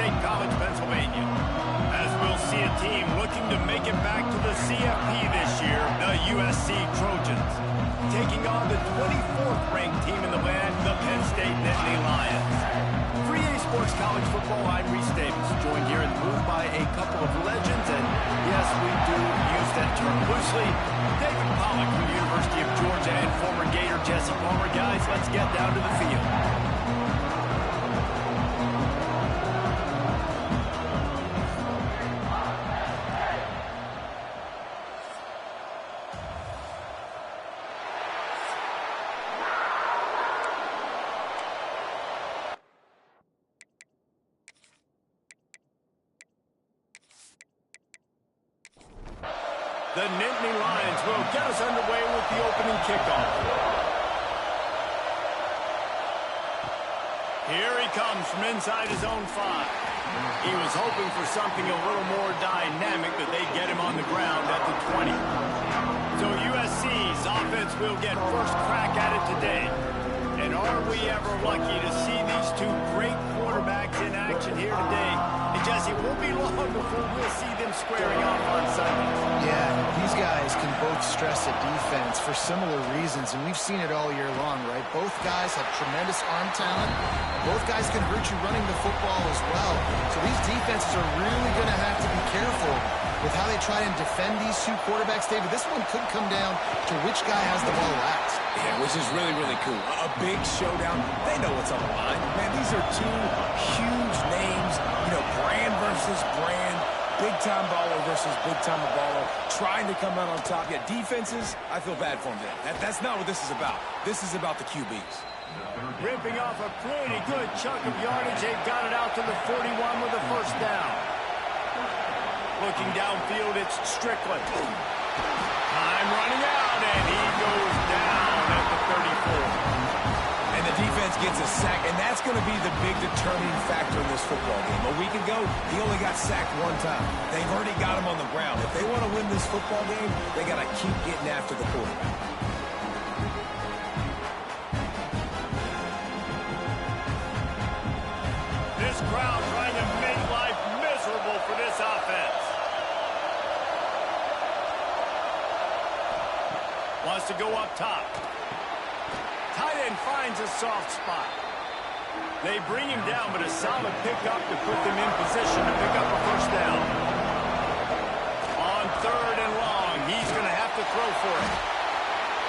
State College, Pennsylvania. As we'll see a team looking to make it back to the CFP this year, the USC Trojans, taking on the 24th ranked team in the land, the Penn State Nittany Lions. For EA Sports College Football, I'm Reese Davis, joined here in the booth by a couple of legends, and yes, we do use that term loosely. David Pollock from the University of Georgia and former Gator Jesse Palmer. Guys, let's get down to the field. The Nittany Lions will get us underway with the opening kickoff. Here he comes from inside his own 5. He was hoping for something a little more dynamic, but they get him on the ground at the 20. So USC's offense will get first crack at it today. And are we ever lucky to see these two great quarterbacks in action here today? And Jesse, it won't be long before we'll see them squaring off on Sundays. Yeah, these guys can both stress a defense for similar reasons, and we've seen it all year long, right? Both guys have tremendous arm talent. Both guys can hurt you running the football as well. So these defenses are really going to have to be careful with how they try and defend these two quarterbacks. David, this one could come down to which guy has the ball last. Yeah, which is really, really cool. A big showdown. They know what's on the line. Man, these are two huge names. You know, brand versus brand. Big-time baller versus big-time baller. Trying to come out on top. Yeah, defenses, I feel bad for them there. That's not what this is about. This is about the QBs. Ripping off a pretty good chunk of yardage. They've got it out to the 41 with a first down. Looking downfield, it's Strickland. Time running out, and he goes down at the 34. And the defense gets a sack, and that's going to be the big determining factor in this football game. A week ago, he only got sacked one time. They've already got him on the ground. If they want to win this football game, they got to keep getting after the quarterback. This crowd trying to make life miserable for this offense. Wants to go up top. Tight end finds a soft spot. They bring him down, but a solid pickup to put them in position to pick up a first down. On 3rd and long, he's going to have to throw for it.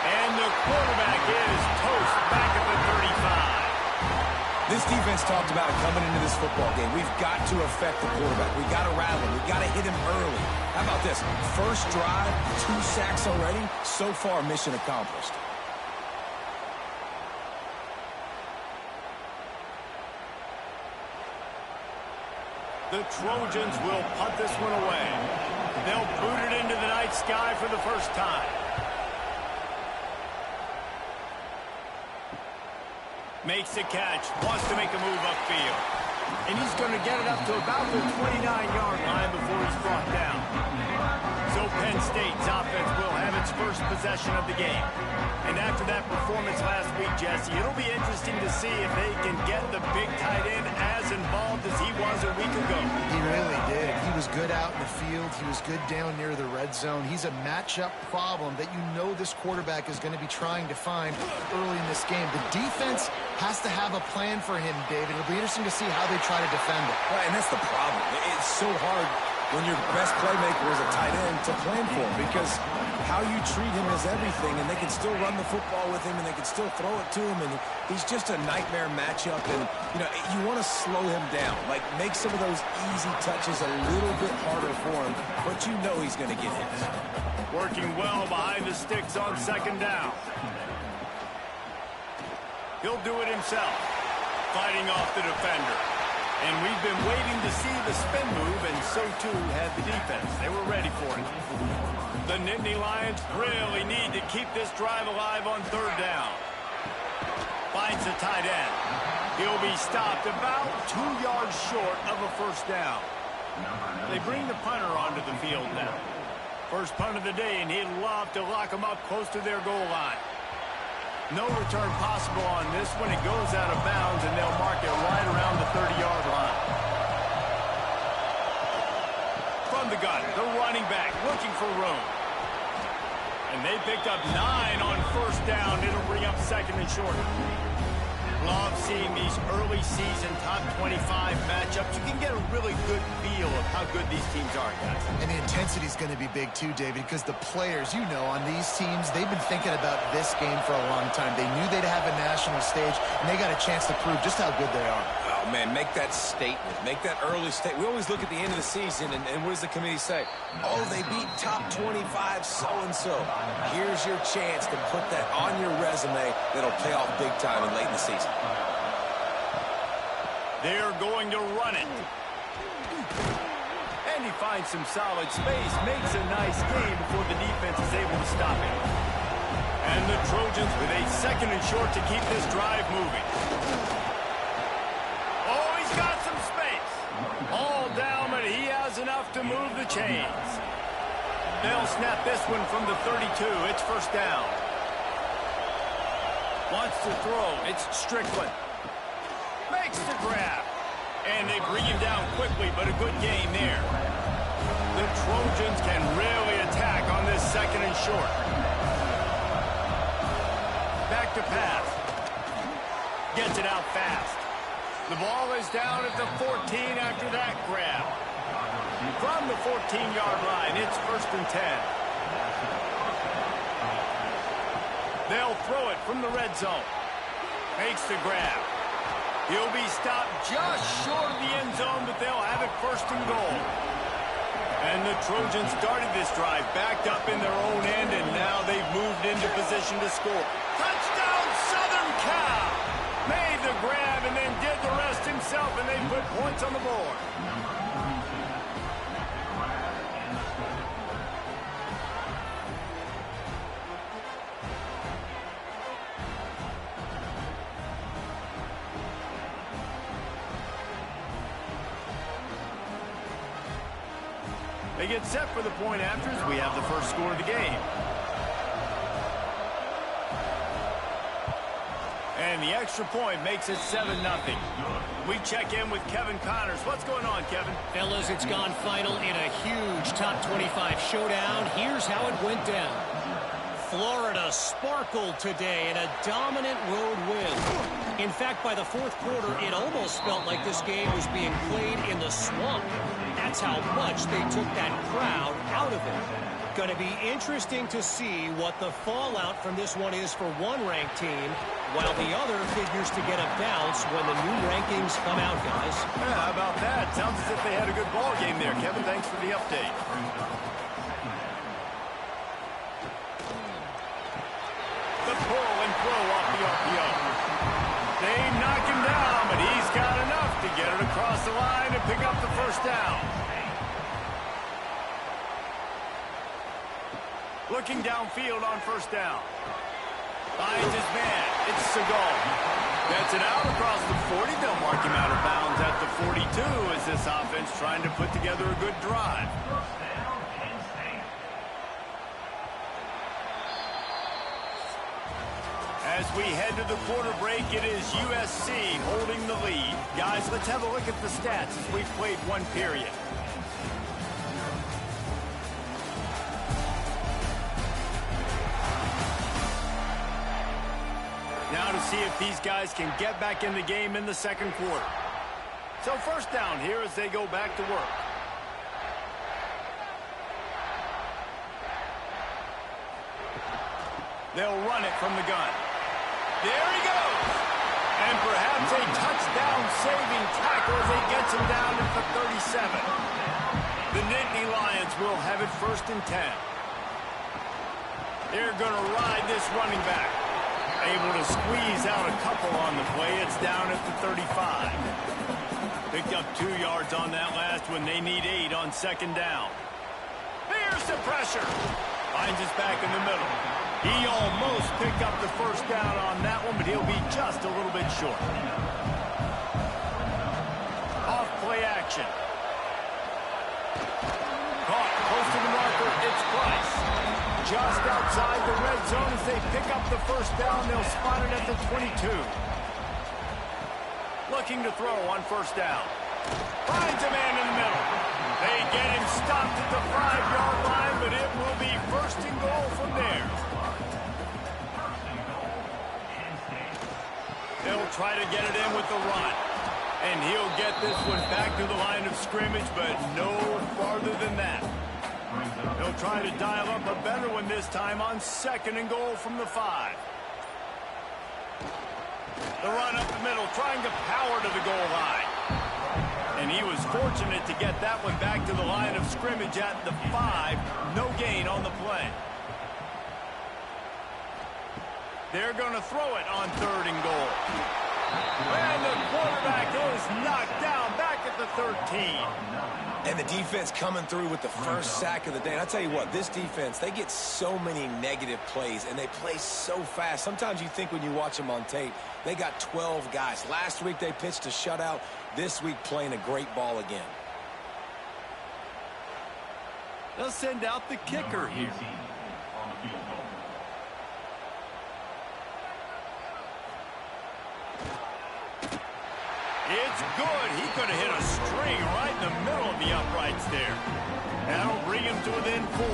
And the quarterback is toast back at the 35. This defense talked about it coming into this football game. We've got to affect the quarterback. We've got to rattle him. We've got to hit him early. How about this? First drive, 2 sacks already. So far, mission accomplished. The Trojans will punt this one away. They'll boot it into the night sky for the first time. Makes the catch, wants to make a move upfield. And he's going to get it up to about the 29-yard line before he's brought down. So Penn State's offense will have its first possession of the game. And after that performance last week, Jesse, it'll be interesting to see if they can get the big tight end as involved as he was a week ago. He really did. He was good out in the field. He was good down near the red zone. He's a matchup problem that you know this quarterback is going to be trying to find early in this game. The defense has to have a plan for him, David. It'll be interesting to see how they try to defend it. Right, and that's the problem. It's so hard when your best playmaker is a tight end to plan for him, because how you treat him is everything, and they can still run the football with him, and they can still throw it to him, and he's just a nightmare matchup. And you know, you want to slow him down, like make some of those easy touches a little bit harder for him, but you know he's going to get hit. Working well behind the sticks on 2nd down. He'll do it himself, fighting off the defender. And we've been waiting to see the spin move, and so too had the defense. They were ready for it. The Nittany Lions really need to keep this drive alive on 3rd down. Finds the tight end. He'll be stopped about 2 yards short of a first down. They bring the punter onto the field now. First punt of the day, and he'd love to lock them up close to their goal line. No return possible on this one. It goes out of bounds, and they'll mark it right around the 30-yard line. from the gun. The running back looking for room. And they picked up 9 on first down. It'll bring up second and short. Love seeing these early season top 25 matchups. You can get a really good feel of how good these teams are, guys. And the intensity is going to be big too, David, because the players, you know, on these teams, they've been thinking about this game for a long time. They knew they'd have a national stage, and they got a chance to prove just how good they are. Oh, man, make that statement. Make that early statement. We always look at the end of the season, and what does the committee say? Oh, they beat top 25 so-and-so. Here's your chance to put that on your resume that'll pay off big time and late in the season. They're going to run it. And he finds some solid space, makes a nice gain before the defense is able to stop him. And the Trojans with a second and short to keep this drive moving. Oh, he's got some space. All down, but he has enough to move the chains. They'll snap this one from the 32. It's first down. Wants to throw. It's Strickland. Makes the grab. And they bring him down quickly, but a good gain there. The Trojans can really attack on this second and short. Back to pass. Gets it out fast. The ball is down at the 14 after that grab. From the 14-yard line, it's first and 10. They'll throw it from the red zone. Makes the grab. He'll be stopped just short of the end zone, but they'll have it first and goal. And the Trojans started this drive backed up in their own end, and now they've moved into position to score. Touchdown, Southern Cal! Made the grab and then did the rest himself, and they put points on the board. They get set for the point after as we have the first score of the game. And the extra point makes it 7-0. We check in with Kevin Connors. What's going on, Kevin? Fellas, it's gone final in a huge top 25 showdown. Here's how it went down. Florida sparkled today in a dominant road win. In fact, by the fourth quarter, it almost felt like this game was being played in the swamp. That's how much they took that crowd out of it. Going to be interesting to see what the fallout from this one is for one ranked team, while the other figures to get a bounce when the new rankings come out, guys. Yeah, how about that? Sounds as if they had a good ball game there. Kevin, thanks for the update. The pull and throw off the RPO. They knock him down, but he's got enough to get it across the line and pick up the first down. Looking downfield on first down. Finds his man. It's Segal. Gets it out across the 40. They'll mark him out of bounds at the 42 as this offense trying to put together a good drive. As we head to the quarter break, it is USC holding the lead. Guys, let's have a look at the stats as we've played one period. Now to see if these guys can get back in the game in the second quarter. So first down here as they go back to work. They'll run it from the gun. There he goes. And perhaps a touchdown-saving tackle as he gets him down at the 37. The Nittany Lions will have it first and 10. They're going to ride this running back. Able to squeeze out a couple on the play. It's down at the 35. Picked up 2 yards on that last one. They need 8 on second down. There's the pressure. Finds his back in the middle. He almost picked up the first down on that one, but he'll be just a little bit short. Off play action. Caught close to the marker. It's Price. Just outside the red zone as they pick up the first down. They'll spot it at the 22. Looking to throw on first down. Finds a man in the middle. They get him stopped at the 5-yard line, but it will be first and goal from there. They'll try to get it in with the run. And he'll get this one back to the line of scrimmage, but no farther than that. They'll try to dial up a better one this time on second and goal from the 5. The run up the middle, trying to power to the goal line. And he was fortunate to get that one back to the line of scrimmage at the 5. No gain on the play. They're going to throw it on third and goal. And the quarterback is knocked down back at the 13. And the defense coming through with the first sack of the day. And I'll tell you what, this defense, they get so many negative plays, and they play so fast. Sometimes you think when you watch them on tape, they got 12 guys. Last week they pitched a shutout. This week playing a great ball again. They'll send out the kicker here. It's good. He could have hit a string right in the middle of the uprights there. That'll bring him to within 4.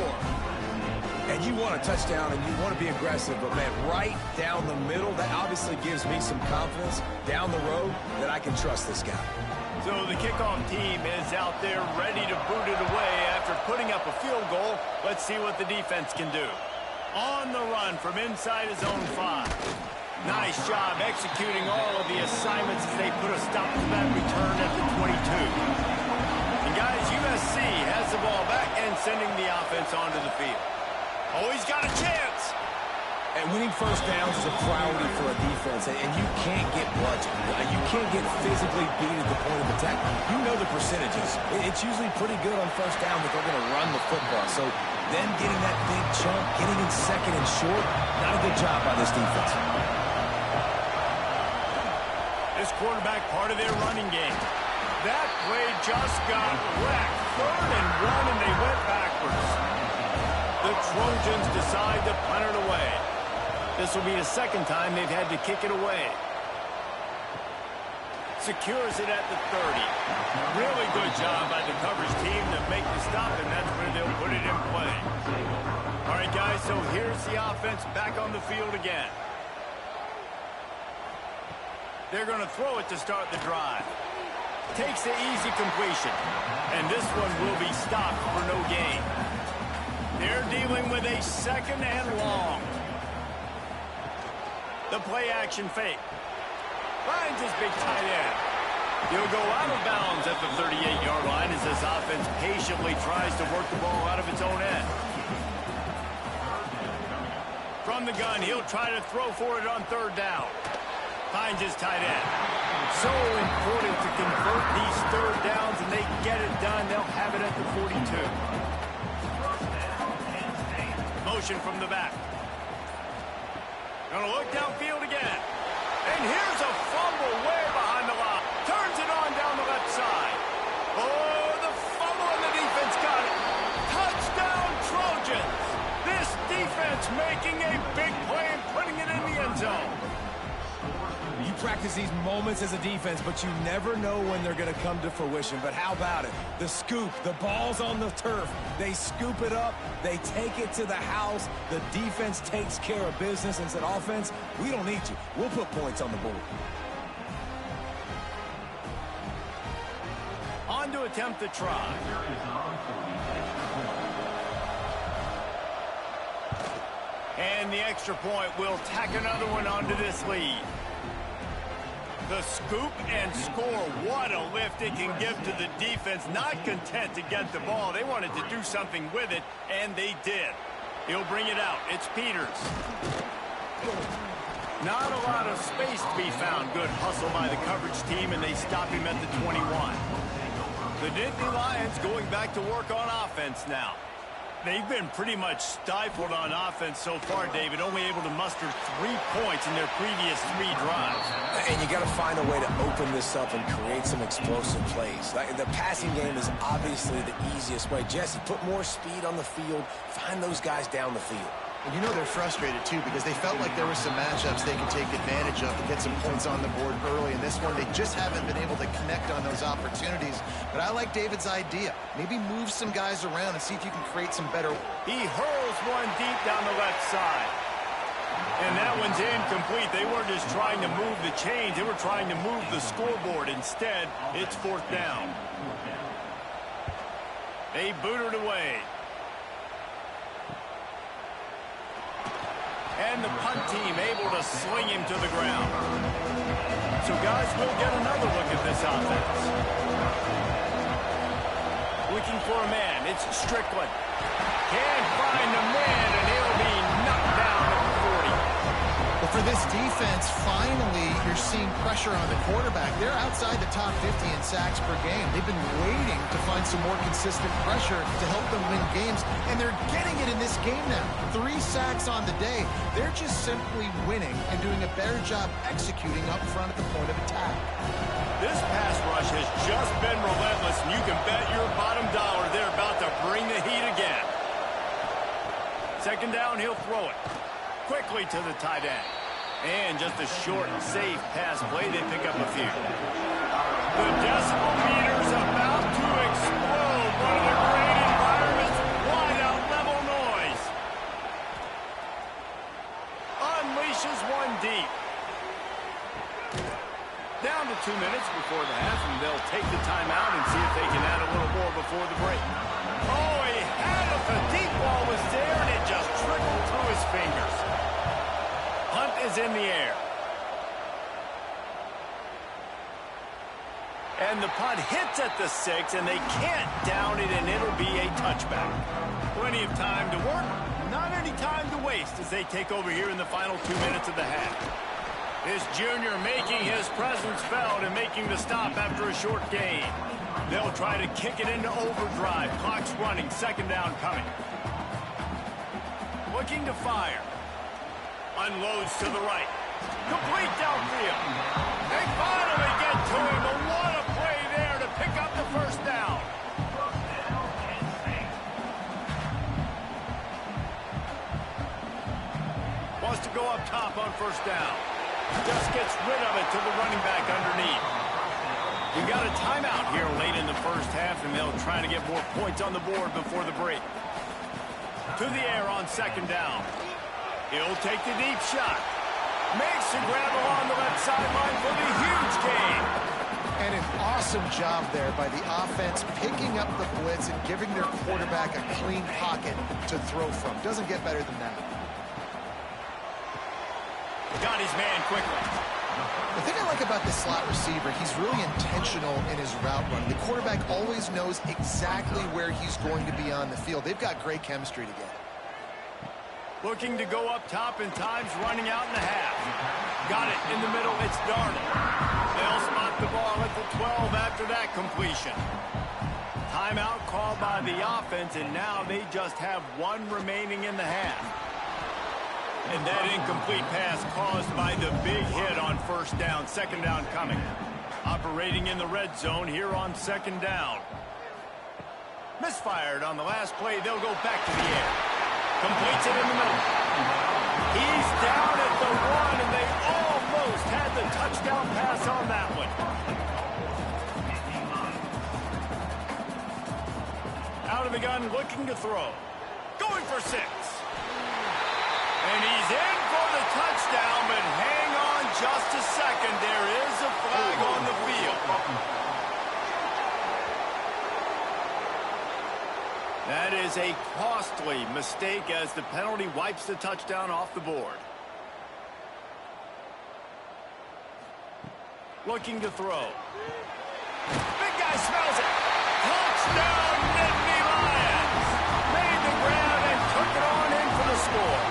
And you want a touchdown and you want to be aggressive, but, man, right down the middle, that obviously gives me some confidence down the road that I can trust this guy. So the kickoff team is out there ready to boot it away after putting up a field goal. Let's see what the defense can do. On the run from inside his own 5. Nice job executing all of the assignments as they put a stop to that return at the 22. And guys, USC has the ball back and sending the offense onto the field. Oh, he's got a chance. And winning first downs is a priority for a defense, and you can't get bludgeoned. You can't get physically beat at the point of attack. You know the percentages. It's usually pretty good on first down that they're going to run the football. So then getting that big chunk, getting in second and short, not a good job by this defense. This quarterback part of their running game. That play just got wrecked. Third and 1, and they went backwards. The Trojans decide to punt it away. This will be the second time they've had to kick it away. Secures it at the 30. Really good job by the coverage team to make the stop, and that's where they'll put it in play. All right, guys, so here's the offense back on the field again. They're going to throw it to start the drive. Takes the easy completion. And this one will be stopped for no gain. They're dealing with a second and long. The play action fake. Finds his big tight end. He'll go out of bounds at the 38-yard line as this offense patiently tries to work the ball out of its own end. From the gun, he'll try to throw for it on third down. Finds his tight end. So important to convert these third downs, and they get it done. They'll have it at the 42. Motion from the back. Gonna look downfield again. And here's a fumble way behind the line. Turns it on down the left side. Oh, the fumble, and the defense got it. Touchdown, Trojans. This defense making a big play and putting it in the end zone. You practice these moments as a defense, but you never know when they're going to come to fruition. But how about it? The scoop, the ball's on the turf. They scoop it up. They take it to the house. The defense takes care of business and said, offense, we don't need you. We'll put points on the board. On to attempt the try. And the extra point will tack another one onto this lead. The scoop and score. What a lift it can give to the defense. Not content to get the ball. They wanted to do something with it, and they did. He'll bring it out. It's Peters. Not a lot of space to be found. Good hustle by the coverage team, and they stop him at the 21. The Nittany Lions going back to work on offense now. They've been pretty much stifled on offense so far, David, only able to muster 3 points in their previous 3 drives. And you got to find a way to open this up and create some explosive plays. The passing game is obviously the easiest way. Jesse, put more speed on the field. Find those guys down the field. And you know they're frustrated, too, because they felt like there were some matchups they could take advantage of to get some points on the board early. In this one, they just haven't been able to connect on those opportunities. But I like David's idea. Maybe move some guys around and see if you can create some better... He hurls one deep down the left side. And that one's incomplete. They weren't just trying to move the chains. They were trying to move the scoreboard. Instead, it's 4th down. They boot it away. And the punt team able to sling him to the ground. So, guys, we'll get another look at this offense. Looking for a man. It's Strickland. Can't find a man, and he'll be knocked down at the 40. But for this defense, finally, you're seeing pressure on the quarterback. They're outside the top 50 in sacks per game. They've been waiting to find some more consistent pressure to help them win games, and they're getting it in this game now. 3 sacks on the day. They're just simply winning and doing a better job executing up front at the point of attack. This pass rush has just been relentless, and you can bet your bottom dollar they're about to bring the heat again. 2nd down, he'll throw it. Quickly to the tight end. And just a short, safe pass play. They pick up a few. The decibel meter's about to explode. One of the great environments. Wide out level noise. Unleashes one deep. Down to 2 minutes before the half, and they'll take the timeout and see if they can add a little more before the break. Oh, he had it. The deep ball was there, and it just trickled through his fingers. Punt is in the air. And the punt hits at the 6, and they can't down it, and it'll be a touchback. Plenty of time to work, not any time to waste as they take over here in the final 2 minutes of the half. This junior making his presence felt and making the stop after a short gain. They'll try to kick it into overdrive. Clock's running. 2nd down coming. Looking to fire. Unloads to the right. Complete downfield. They finally get to him, but what a play there to pick up the 1st down. Wants to go up top on 1st down. Just gets rid of it to the running back underneath. We got a timeout here late in the 1st half, and they'll try to get more points on the board before the break. To the air on 2nd down. He'll take the deep shot. Makes a grab along the left sideline for the huge gain. And an awesome job there by the offense picking up the blitz and giving their quarterback a clean pocket to throw from. Doesn't get better than that. Got his man quickly. The thing I like about this slot receiver, he's really intentional in his route run. The quarterback always knows exactly where he's going to be on the field. They've got great chemistry together. Looking to go up top in times, running out in the half. Got it in the middle. It's Darnold. They'll spot the ball at the 12 after that completion. Timeout called by the offense, and now they just have 1 remaining in the half. And that incomplete pass caused by the big hit on 1st down. 2nd down coming. Operating in the red zone here on 2nd down. Misfired on the last play. They'll go back to the air. Completes it in the middle. He's down at the 1, and they almost had the touchdown pass on that one. Out of the gun, looking to throw. Going for 6. And he's in for the touchdown, but hang on just a second. There is a flag on the field. That is a costly mistake as the penalty wipes the touchdown off the board. Looking to throw. Big guy smells it. Touchdown, Nittany Lions. Made the grab and took it on in for the score.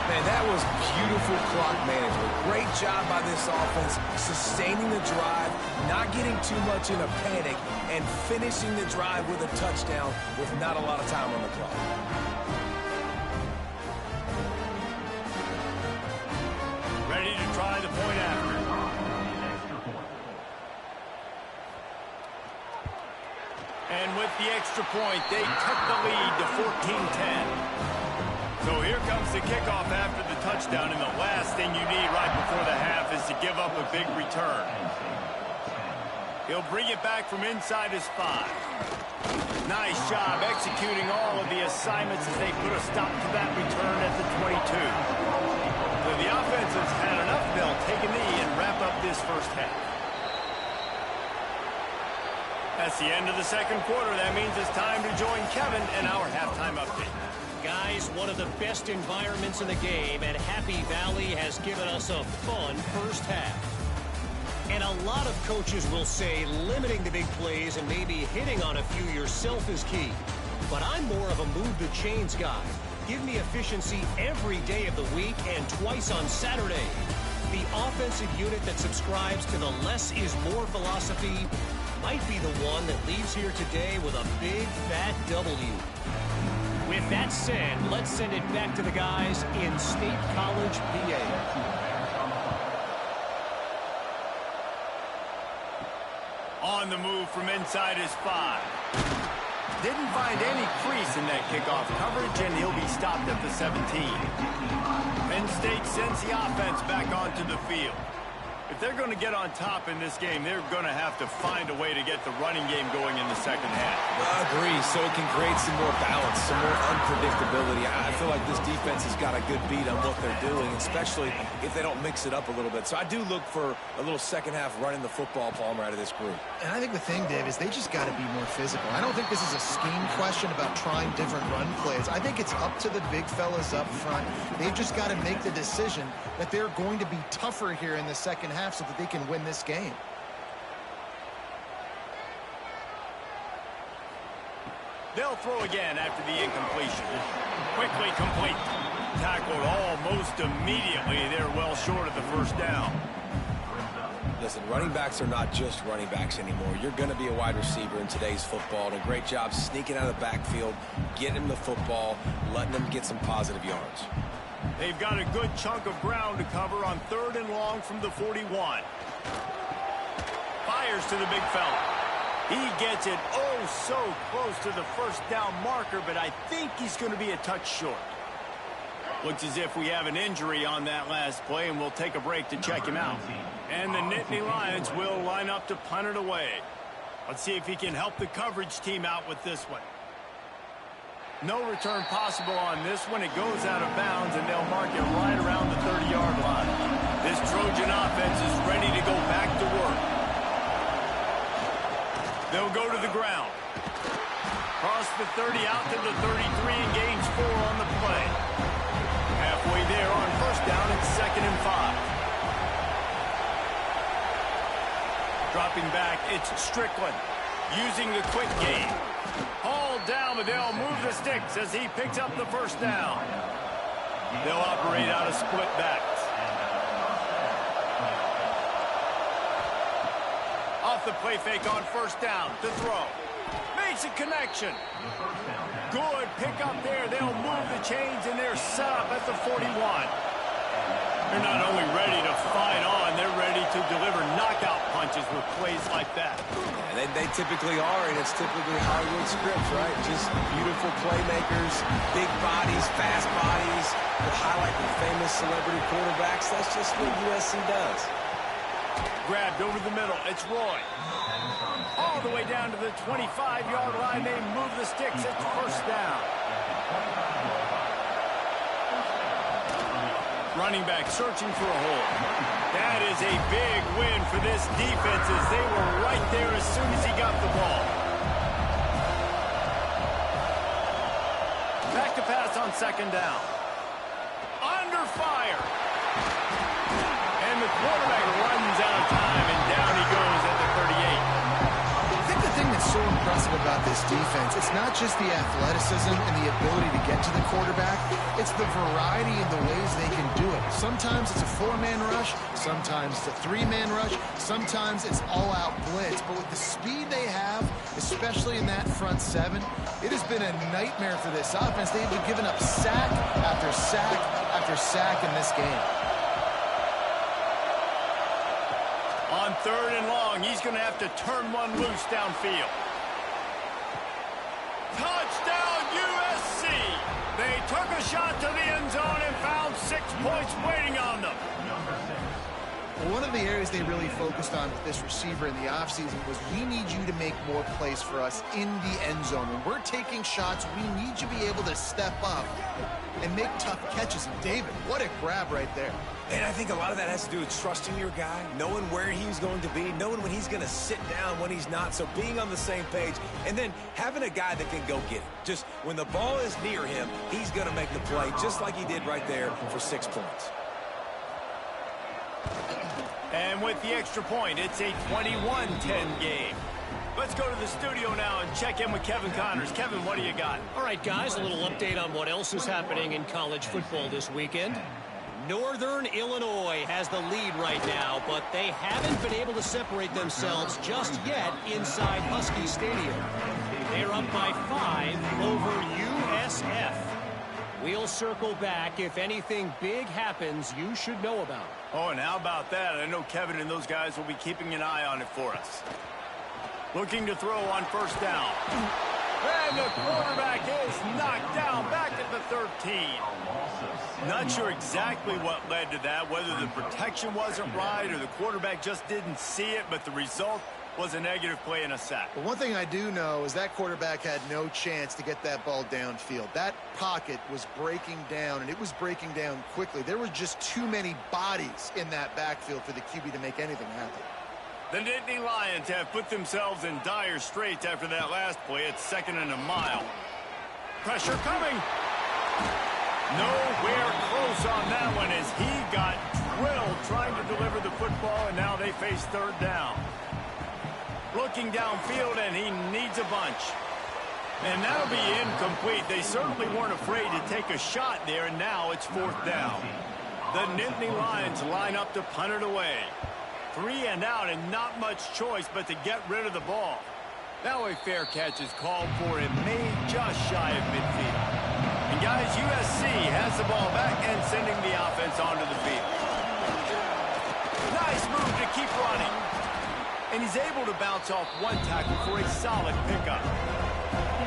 Man, that was beautiful clock management. Great job by this offense, sustaining the drive, not getting too much in a panic, and finishing the drive with a touchdown with not a lot of time on the clock. Ready to try the point after. And with the extra point, they took the lead to 14-10. So here comes the kickoff after the touchdown, and the last thing you need right before the half is to give up a big return. He'll bring it back from inside his 5. Nice job executing all of the assignments as they put a stop to that return at the 22. So the offense has had enough. They'll take a knee and wrap up this first half. That's the end of the second quarter. That means it's time to join Kevin in our halftime update. Guys, one of the best environments in the game, and Happy Valley has given us a fun first half. And a lot of coaches will say limiting the big plays and maybe hitting on a few yourself is key. But I'm more of a move the chains guy. Give me efficiency every day of the week and twice on Saturday. The offensive unit that subscribes to the less is more philosophy might be the one that leaves here today with a big fat W. With that said, let's send it back to the guys in State College, PA. On the move from inside his 5. Didn't find any crease in that kickoff coverage, and he'll be stopped at the 17. Penn State sends the offense back onto the field. If they're going to get on top in this game, they're going to have to find a way to get the running game going in the second half. I agree, so it can create some more balance, some more unpredictability. I feel like this defense has got a good beat on what they're doing, especially if they don't mix it up a little bit. So I do look for a little second half running the football, Palmer, out of this group. And I think the thing, Dave, is they just got to be more physical. I don't think this is a scheme question about trying different run plays. I think it's up to the big fellas up front. They've just got to make the decision that they're going to be tougher here in the second half so that they can win this game. They'll throw again after the incompletion. Quickly complete. Tackled almost immediately. They're well short of the first down. Listen, running backs are not just running backs anymore. You're going to be a wide receiver in today's football. And a great job sneaking out of the backfield, getting him the football, letting them get some positive yards. They've got a good chunk of ground to cover on 3rd and long from the 41. Fires to the big fella. He gets it so close to the first down marker, but I think he's going to be a touch short. Looks as if we have an injury on that last play, and we'll take a break to check him out. And the Nittany Lions will line up to punt it away. Let's see if he can help the coverage team out with this one. No return possible on this one. It goes out of bounds, and they'll mark it right around the 30-yard line. This Trojan offense is ready to go back to work. They'll go to the ground. Cross the 30 out to the 33 and gains 4 on the play. Halfway there on first down, it's 2nd and 5. Dropping back, it's Strickland. Using the quick game. Hauled down, but they'll move the sticks as he picks up the first down. They'll operate out of split backs. Off the play fake on first down to throw. Makes a connection. Good pick up there. They'll move the chains, and they're set up at the 41. They're not only ready to fight on, they're ready to deliver knockout punches with plays like that. Yeah, they typically are, and it's typically Hollywood scripts, right? Just beautiful playmakers, big bodies, fast bodies, that highlight the famous celebrity quarterbacks. That's just what USC does. Grabbed over the middle. It's Roy. All the way down to the 25-yard line. They move the sticks. It's first down. Running back searching for a hole. That is a big win for this defense as they were right there as soon as he got the ball. Back to pass on 2nd down. Under fire. And the quarterback runs out of time, and down he goes at the 38. I think the thing that's so impressive about this defense, it's not just the athleticism and the ability to get to the quarterback, it's the variety in the ways they can do it. Sometimes it's a 4-man rush, sometimes it's a 3-man rush, sometimes it's all-out blitz. But with the speed they have, especially in that front 7, it has been a nightmare for this offense. They've been giving up sack after sack after sack in this game. On 3rd and long, he's going to have to turn one loose downfield. Touchdown, USC! They took a shot to the end zone and found 6 points waiting on them. Well, one of the areas they really focused on with this receiver in the offseason was we need you to make more plays for us in the end zone. When we're taking shots, we need you to be able to step up and make tough catches. And David, what a grab right there. And I think a lot of that has to do with trusting your guy, knowing where he's going to be, knowing when he's going to sit down, when he's not. So being on the same page, and then having a guy that can go get it. Just when the ball is near him, he's going to make the play, just like he did right there for 6 points. And with the extra point, it's a 21-10 game. Let's go to the studio now and check in with Kevin Connors. Kevin, what do you got? All right, guys, a little update on what else is happening in college football this weekend. Northern Illinois has the lead right now, but they haven't been able to separate themselves just yet inside Husky Stadium. They're up by 5 over USF. We'll circle back. If anything big happens, you should know about. Oh, and how about that? I know Kevin and those guys will be keeping an eye on it for us. Looking to throw on first down. And the quarterback is knocked down back at the 13. Not sure exactly what led to that, whether the protection wasn't right or the quarterback just didn't see it, but the result was a negative play and a sack. But one thing I do know is that quarterback had no chance to get that ball downfield. That pocket was breaking down, and it was breaking down quickly. There were just too many bodies in that backfield for the QB to make anything happen. The Nittany Lions have put themselves in dire straits after that last play. It's 2nd and a mile. Pressure coming. Nowhere close on that one as he got drilled trying to deliver the football, and now they face 3rd down. Looking downfield, and he needs a bunch. And that'll be incomplete. They certainly weren't afraid to take a shot there, and now it's 4th down. The Nittany Lions line up to punt it away. 3 and out, and not much choice but to get rid of the ball. Now a fair catch is called for and made just shy of midfield. And guys, USC has the ball back and sending the offense onto the field. Nice move to keep running. And he's able to bounce off one tackle for a solid pickup.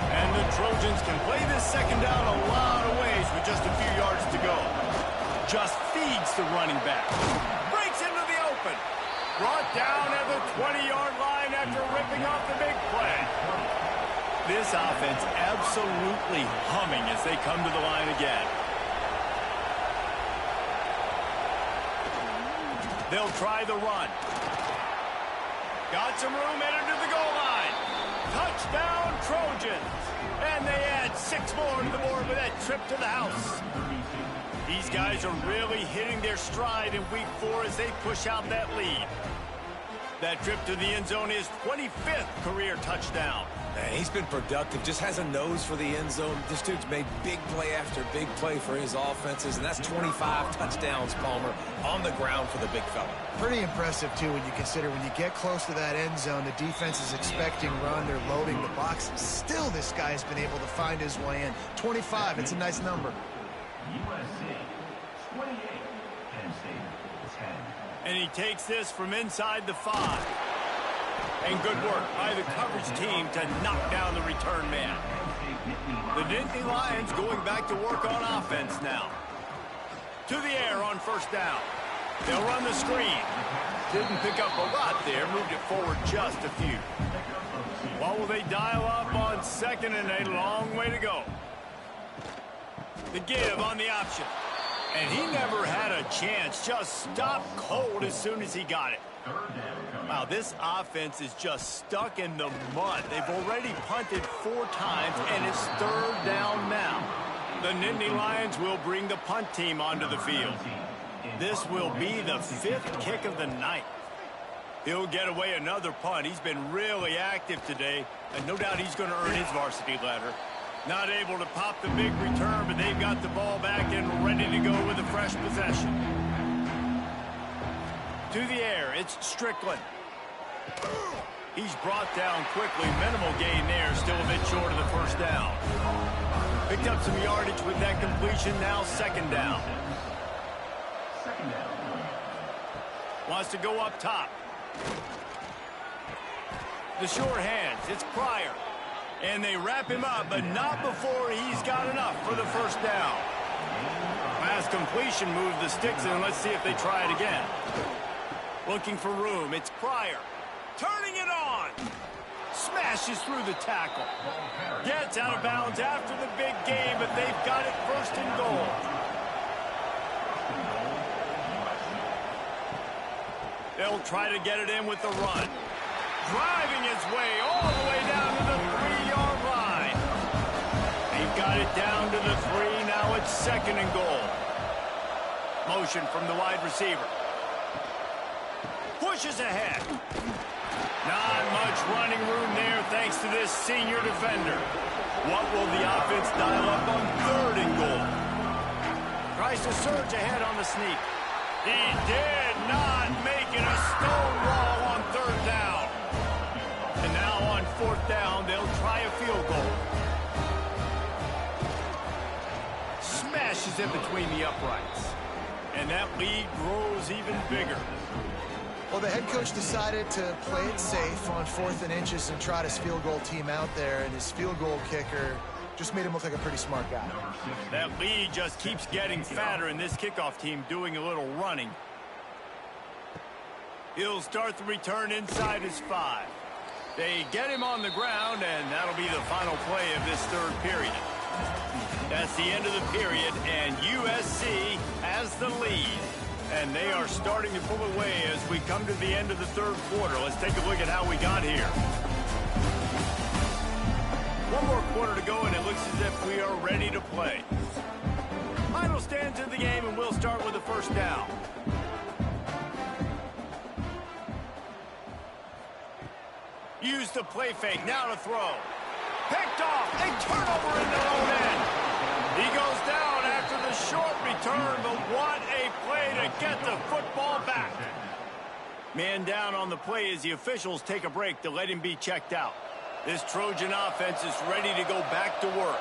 And the Trojans can play this 2nd down a lot of ways with just a few yards to go. Just feeds the running back. Breaks into the open. Brought down at the 20-yard line after ripping off the big play. This offense absolutely humming as they come to the line again. They'll try the run. Got some room, headed to the goal line. Touchdown, Trojans. And they add 6 more to the board with that trip to the house. These guys are really hitting their stride in week 4 as they push out that lead. That trip to the end zone is 25th career touchdown. Man, he's been productive, just has a nose for the end zone. This dude's made big play after big play for his offenses, and that's 25 touchdowns, Palmer, on the ground for the big fella. Pretty impressive, too, when you consider when you get close to that end zone, the defense is expecting run, they're loading the box. Still, this guy has been able to find his way in. 25, it's a nice number. USC 28, Penn State 10. And he takes this from inside the 5. And good work by the coverage team to knock down the return man. The Nittany Lions going back to work on offense now. To the air on first down. They'll run the screen. Didn't pick up a lot there, moved it forward just a few. What will they dial up on 2nd and a long way to go? The give on the option. And he never had a chance, just stopped cold as soon as he got it. Wow, this offense is just stuck in the mud. They've already punted 4 times, and it's 3rd down now. The Nittany Lions will bring the punt team onto the field. This will be the 5th kick of the night. He'll get away another punt. He's been really active today, and no doubt he's going to earn his varsity letter. Not able to pop the big return, but they've got the ball back and ready to go with a fresh possession. To the air, it's Strickland. He's brought down quickly. Minimal gain there, still a bit short of the first down. Picked up some yardage with that completion, now 2nd down. Wants to go up top. The short hands, it's Pryor. And they wrap him up, but not before he's got enough for the first down. completion move the sticks in. Let's see if they try it again. Looking for room. It's Pryor. Turning it on. Smashes through the tackle. Gets out of bounds after the big game, but they've got it first and goal. They'll try to get it in with the run. Driving his way all the way down to the 3-yard line. They've got it down to the 3. Now it's second and goal. Motion from the wide receiver. Pushes ahead. Not much running room there thanks to this senior defender. What will the offense dial up on third and goal? Tries to surge ahead on the sneak. He did not make it a stone wall on third down. And now on fourth down, they'll try a field goal. Smashes it between the uprights. And that lead grows even bigger. Well, the head coach decided to play it safe on 4th and inches and trot his field goal team out there, and his field goal kicker just made him look like a pretty smart guy. That lead just keeps getting fatter, and this kickoff team doing a little running. He'll start the return inside his 5. They get him on the ground, and that'll be the final play of this third period. That's the end of the period, and USC has the lead. And they are starting to pull away as we come to the end of the third quarter. Let's take a look at how we got here. One more quarter to go, and it looks as if we are ready to play. Final stands in the game, and we'll start with the first down. Use the play fake, now to throw. Picked off, a turnover in their own end. He goes down after the short return, but what a play to get the football back. Man down on the play as the officials take a break to let him be checked out. This Trojan offense is ready to go back to work.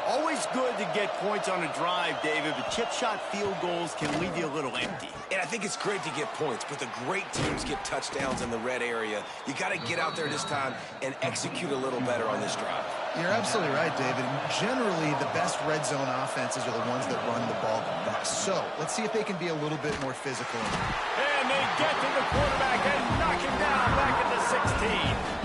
Always good to get points on a drive, David, but chip shot field goals can leave you a little empty. And I think it's great to get points, but the great teams get touchdowns in the red area. You got to get out there this time and execute a little better on this drive. You're absolutely right, David. Generally, the best red zone offenses are the ones that run the ball best. So let's see if they can be a little bit more physical. And they get to the quarterback and knock him down back at the 16.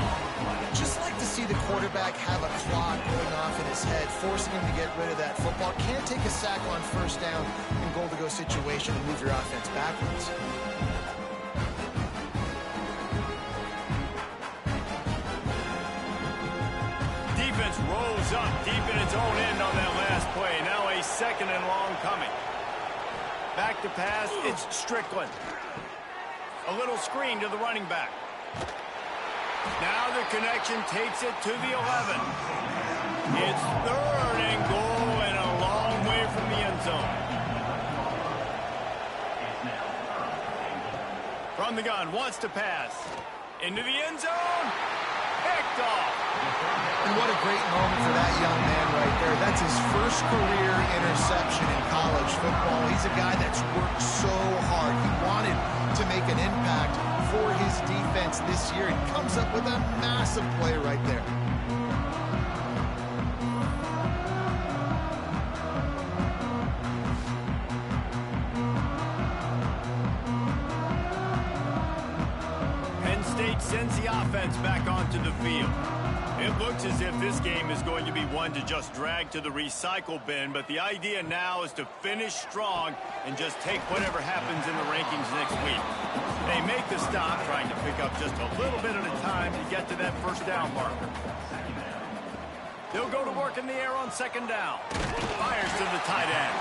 Just like to see the quarterback have a clock going off in his head, forcing him to get rid of that football. Can't take a sack on first down in goal-to-go situation and move your offense backwards. Defense rolls up deep in its own end on that last play. Now a second and long coming. Back to pass, it's Strickland. A little screen to the running back. Now the connection takes it to the 11. It's third and goal and a long way from the end zone. From the gun, wants to pass. Into the end zone. Picked off. And what a great moment for that young man right there. That's his first career interception in college football. He's a guy that's worked so hard. He wanted to make an impact for his defense this year and comes up with a massive play right there. Penn State sends the offense back onto the field. It looks as if this game is going to be one to just drag to the recycle bin, but the idea now is to finish strong and just take whatever happens in the rankings next week. They make the stop, trying to pick up just a little bit at a time to get to that first down marker. They'll go to work in the air on second down. Fires to the tight end.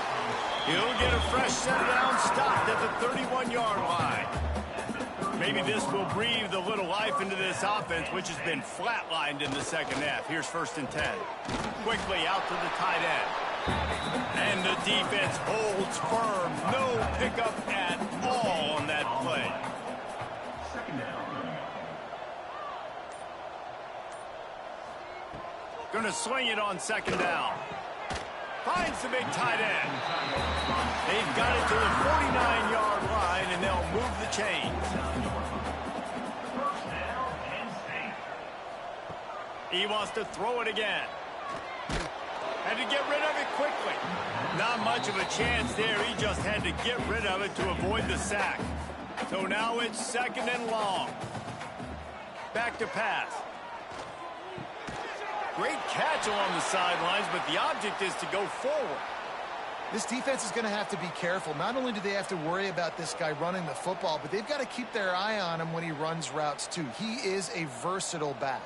He'll get a fresh set down, stopped at the 31-yard line. Maybe this will breathe a little life into this offense, which has been flatlined in the second half. Here's 1st and 10. Quickly out to the tight end. And the defense holds firm. No pickup at all on that play. Gonna swing it on second down. Finds the big tight end. They've got it to the 49-yard line, and they'll move the chains. He wants to throw it again. Had to get rid of it quickly. Not much of a chance there. He just had to get rid of it to avoid the sack. So now it's 2nd and long. Back to pass. Great catch along the sidelines, but the object is to go forward. This defense is going to have to be careful. Not only do they have to worry about this guy running the football, but they've got to keep their eye on him when he runs routes too. He is a versatile back.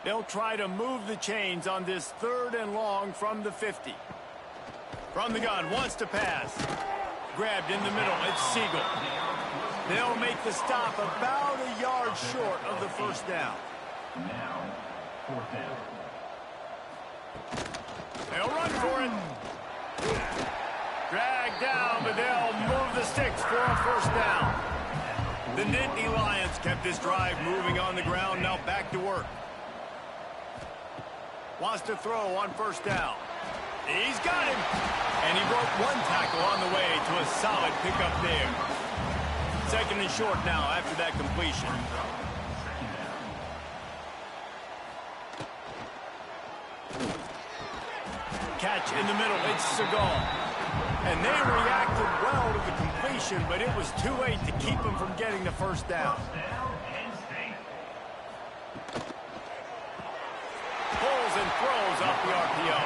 They'll try to move the chains on this 3rd and long from the 50. From the gun, wants to pass. Grabbed in the middle, it's Siegel. They'll make the stop about a yard short of the 1st down. Now, 4th down. They'll run for it. Drag down, but they'll move the sticks for a 1st down. The Nittany Lions kept this drive moving on the ground, now back to work. Wants to throw on 1st down. He's got him. And he broke 1 tackle on the way to a solid pickup there. 2nd and short now after that completion. Catch in the middle, it's Seagal. And they reacted well to the completion, but it was too late to keep him from getting the 1st down. Pulls and throws off the RPO.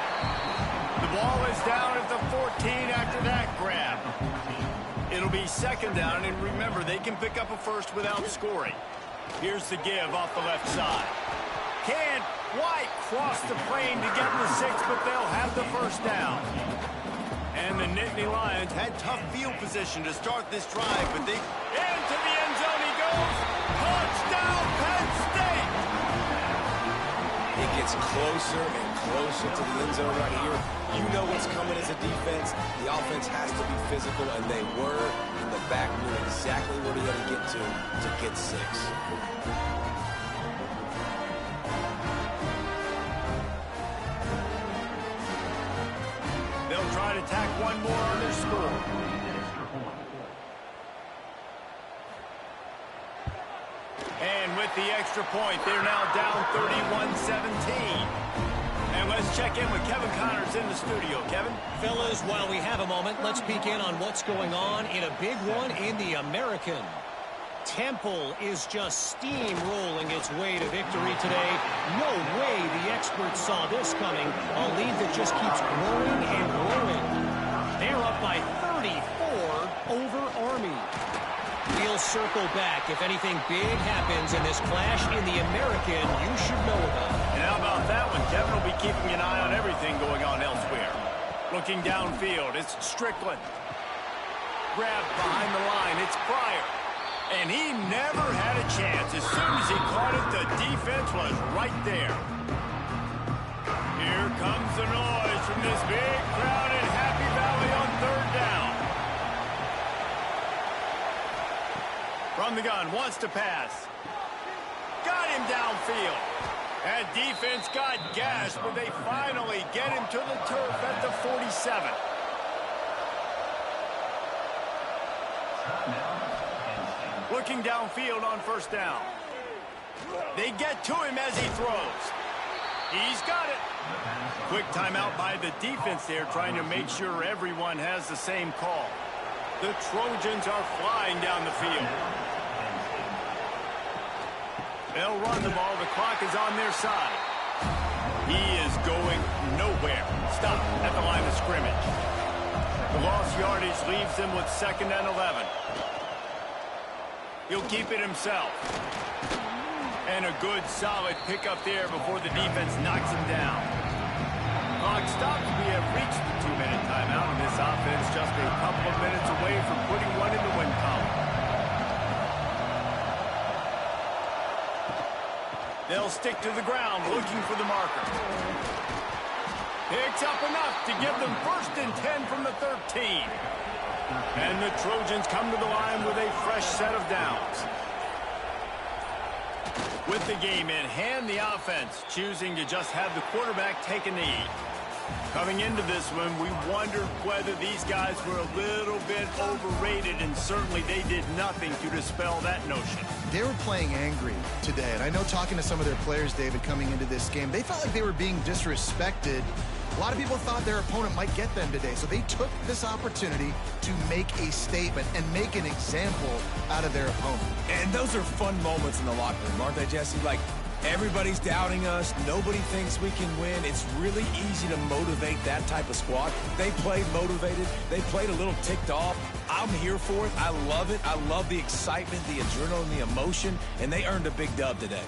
The ball is down at the 14 after that grab. It'll be 2nd down, and remember, they can pick up a 1st without scoring. Here's the give off the left side. Can't quite cross the plane to get the 6, but they'll have the 1st down. And the Nittany Lions had tough field position to start this drive, but they into the end zone he goes. Touchdown, Penn State! It gets closer and closer to the end zone right here. You know what's coming as a defense. The offense has to be physical, and they were. And the back knew exactly where he had to get to get 6. They'll try to tack one more on their score. And with the extra point, they're now down 31-17. And let's check in with Kevin Connors in the studio. Kevin? Fellas, while we have a moment, let's peek in on what's going on in a big one in the American. Temple is just steamrolling its way to victory today. No way the experts saw this coming. A lead that just keeps growing and growing. They're up by 34 over Army. We'll circle back. If anything big happens in this clash in the American, you should know about it. And how about that one? Kevin will be keeping an eye on everything going on elsewhere. Looking downfield, it's Strickland. Grabbed behind the line, it's Pryor. And he never had a chance. As soon as he caught it, the defense was right there. Here comes the noise from this big crowd in Happy Valley on 3rd down. From the gun, wants to pass. Got him downfield. That defense got gashed, but they finally get him to the turf at the 47. Looking downfield on 1st down. They get to him as he throws. He's got it. Quick timeout by the defense there, trying to make sure everyone has the same call. The Trojans are flying down the field. They'll run the ball. The clock is on their side. He is going nowhere. Stop at the line of scrimmage. The lost yardage leaves them with 2nd and 11. He'll keep it himself. And a good, solid pickup there before the defense knocks him down. Clock stops. We have reached the 2-minute timeout, and this offense just a couple of minutes away from putting one in the win column. They'll stick to the ground looking for the marker. Picks up enough to give them 1st and 10 from the 13. And the Trojans come to the line with a fresh set of downs. With the game in hand, the offense choosing to just have the quarterback take a knee. Coming into this one, we wondered whether these guys were a little bit overrated, and certainly they did nothing to dispel that notion. They were playing angry today, and I know talking to some of their players, David, coming into this game, they felt like they were being disrespected A lot of people thought their opponent might get them today, so they took this opportunity to make a statement and make an example out of their opponent. And those are fun moments in the locker room, aren't they, Jesse? Like, everybody's doubting us. Nobody thinks we can win. It's really easy to motivate that type of squad. They played motivated. They played a little ticked off. I'm here for it. I love it. I love the excitement, the adrenaline, the emotion, and they earned a big dub today.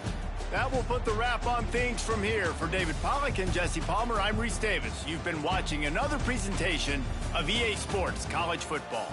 That will put the wrap on things from here. For David Pollack and Jesse Palmer, I'm Reese Davis. You've been watching another presentation of EA Sports College Football.